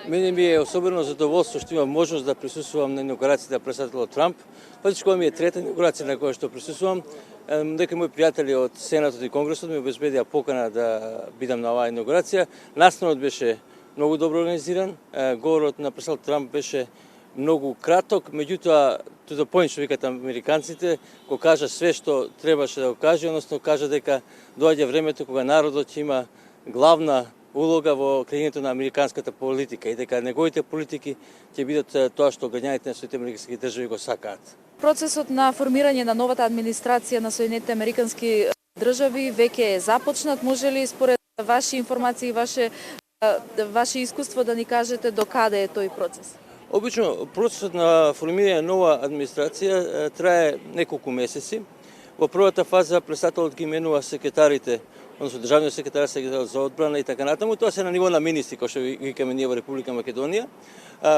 Мене ми е особено задоволство што имам можност да присуствувам на инаугурацијата на председателот Трамп. Фактички ми е трета инаугурација на која што присуствувам. Некои мои пријатели од Сенатот и Конгресот ми обезбедија покана да бидам на оваа инаугурација. Настанот беше многу добро организиран. Говорот на председател Трамп беше многу краток, меѓутоа to the point што викат американците, го кажа све што требаше да го каже, односно кажа дека доаѓа времето кога народот ќе има главна улога во креирањето на американската политика и дека неговите политики ќе бидат тоа што граѓаните на Соединетите американски држави го сакаат. Процесот на формирање на новата администрација на Соединетите американски држави веќе е започнат. Може ли според ваши информации, ваше искуство да ни кажете до каде е тој процес? Обично процесот на формирање на нова администрација трае неколку месеци. Во првата фаза председателот ги именува секретарите, односно државниот секретар, секретар за одбрана и така натаму. Тоа се на ниво на министри, кои што викаме ние во Република Македонија.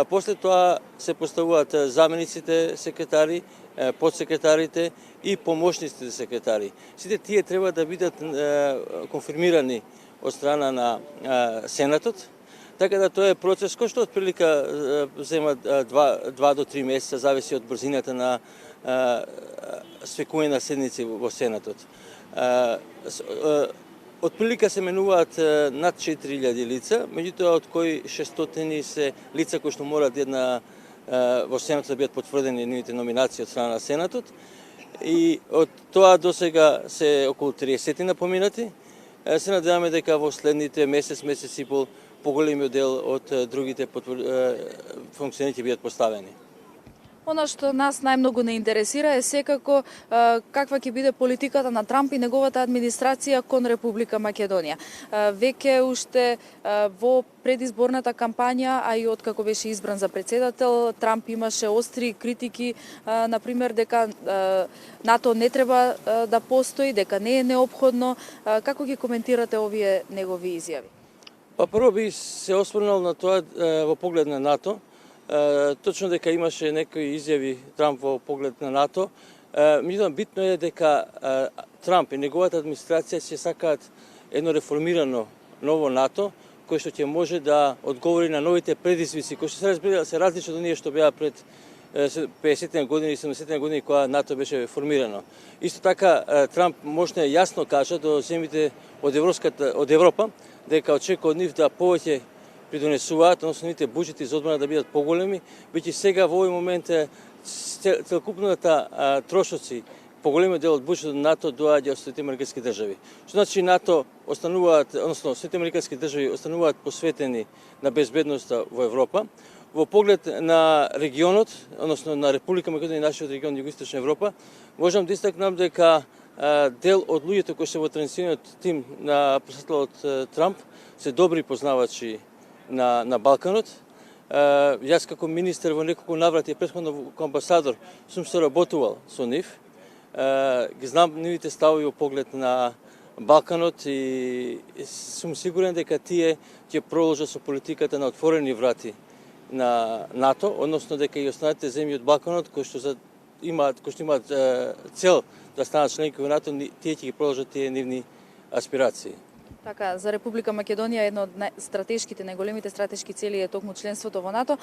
После тоа се поставуваат замениците секретари, подсекретарите и помошниците секретари. Сите тие треба да бидат конфирмирани од страна на Сенатот. Така да тоа е процес кој што отприлика зема 2 до 3 месеца, зависи од брзината на свекување на седници во Сенатот. Отприлика се менуваат над 4000 лица, меѓутоа од кои 600 се лица кои што мораат во Сенатот да бидат потврдени нивните номинации од страна на Сенатот. И од тоа до сега се околу 30 напоминати. Се надеваме дека во следните месец и пол поголемиот дел од другите функционери ќе бидат поставени. Она што нас најмногу не интересира е секако каква ќе биде политиката на Трамп и неговата администрација кон Република Македонија. Веќе уште во предизборната кампања, а и откако беше избран за председател, Трамп имаше остри критики, например дека НАТО не треба да постои, дека не е неопходно. Како ги коментирате овие негови изјави? Па прво би се осврнал на тоа во поглед на НАТО. Точно дека имаше некои изјави Трамп во поглед на НАТО. Меѓутоа битно е дека Трамп и неговата администрација ќе сакаат едно реформирано ново НАТО, кој што ќе може да одговори на новите предизвици, кои што се различни од оние што беа пред 50 години и 70 години кога НАТО беше формирано. Исто така Трамп можна јасно кажа до земјите од Европа дека очекува од нив да повеќе придонесуваат, односно нивните буџети за одбрана да бидат поголеми, веќе сега во овој момент целокупната трошоци, поголемиот дел од буџетот на НАТО доаѓа од Соединетите американски држави. Што значи НАТО остануваат, односно Соединетите американски држави остануваат посветени на безбедноста во Европа. Во поглед на регионот, односно на Република Македонија и нашиот регион Југоисточна Европа, можам да истакнам дека дел од луѓето кои се во транзициониот тим на председателот Трамп се добри познавачи на Балканот. Јас како министер во неколку наврати, претходно како амбасадор, сум соработувал со нив. Ги знам нивните ставови во поглед на Балканот и сум сигурен дека тие ќе продолжат со политиката на отворени врати на НАТО, односно дека и останатите земји од Балканот кои што имаат цел да станат членки во НАТО, тие ќе ги продолжат тие нивни аспирации. Така, за Република Македонија едно од најголемите стратешки цели е токму членството во НАТО.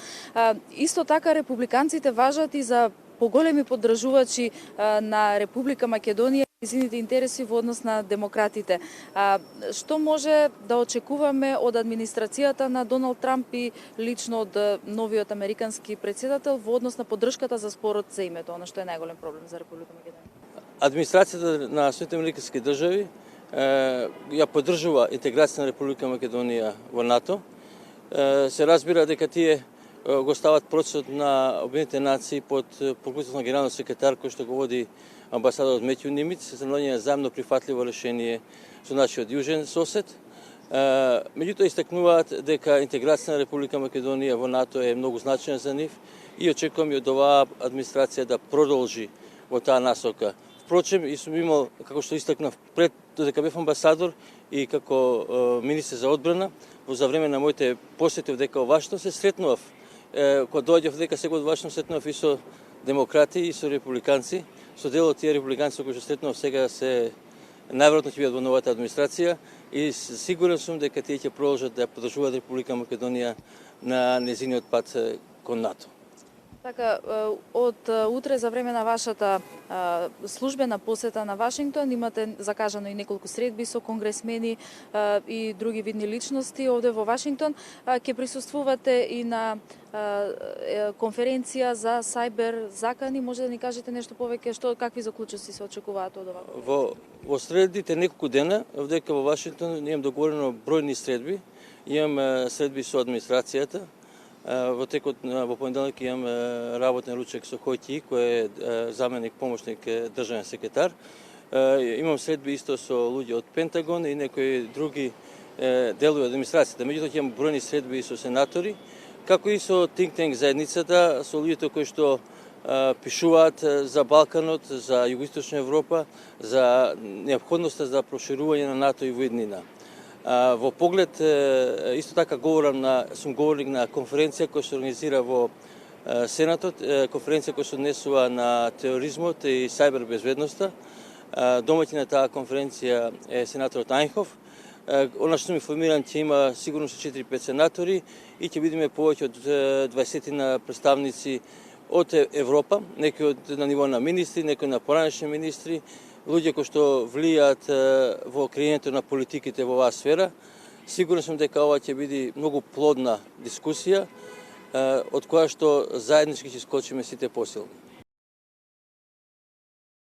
Исто така републиканците важат и за поголеми поддржувачи на Република Македонија и низините интереси во однос на демократите. Што може да очекуваме од администрацијата на Доналд Трамп и лично од новиот американски председател во однос на поддршката за спорот за името, она што е најголем проблем за Република Македонија? Администрацијата на Соединетите американски држави ја поддржува интеграција на Република Македонија во НАТО. Се разбира дека тие го стават процесот на Обединетите нации под покровителството на генералниот секретар кој што го води амбасадорот Метју Нимиц за наоѓање на заемно прифатливо решение со нашиот јужен сосед. Меѓутоа истакнуваат дека интеграција на Република Македонија во НАТО е многу значајна за нив и очекувам и од оваа администрација да продолжи во таа насока. Впрочем, и сум имал, како што истакнав пред додека бев амбасадор и како министер за одбрана, за време на моите посети дека во Вашингтон се сретнував. Кога доаѓав дека сега од Вашингтон сретнував и со демократи и со републиканци, со дел од тие републиканци кои што сретнував сега се најверојатно ќе бидат во новата администрација и сигурен сум дека тие ќе продолжат да поддржуваат Република Македонија на незиниот пат кон НАТО. Така, од утре за време на вашата службена посета на Вашингтон имате закажано и неколку средби со конгресмени и други видни личности овде во Вашингтон. Ќе присуствувате и на конференција за сајбер закани. Може да ни кажете нешто повеќе, какви заклучоци се очекуваат од ова? Во следните неколку дена, овдека во Вашингтон, имам договорено бројни средби. Имам средби со администрацијата. Во понеделник имам работен ручек со Хојти, кој е заменик помошник државен секретар. Имам средби исто со луѓе од Пентагон и некои други делови од администрацијата. Меѓутоа имам бројни средби и со сенатори, како и со think tank заедницата, со луѓето кои што пишуваат за Балканот, за Југоисточна Европа, за неопходноста за проширување на НАТО и во иднина. Во поглед, исто така сум говорник на конференција која се организира во Сенатот, конференција која се однесува на тероризмот и сајбер безбедноста. Домаќин на таа конференција е сенаторот Ајнхов. Она што сум информиран, ќе има сигурно 4-5 сенатори и ќе видиме повеќе од 20 на представници од Европа, некои на ниво на министри, некои на поранешни министри, луѓе кои што влијаат во креирањето на политиките во оваа сфера. Сигурен сум дека ова ќе биде многу плодна дискусија, од која што заеднички ќе скочиме сите посилни.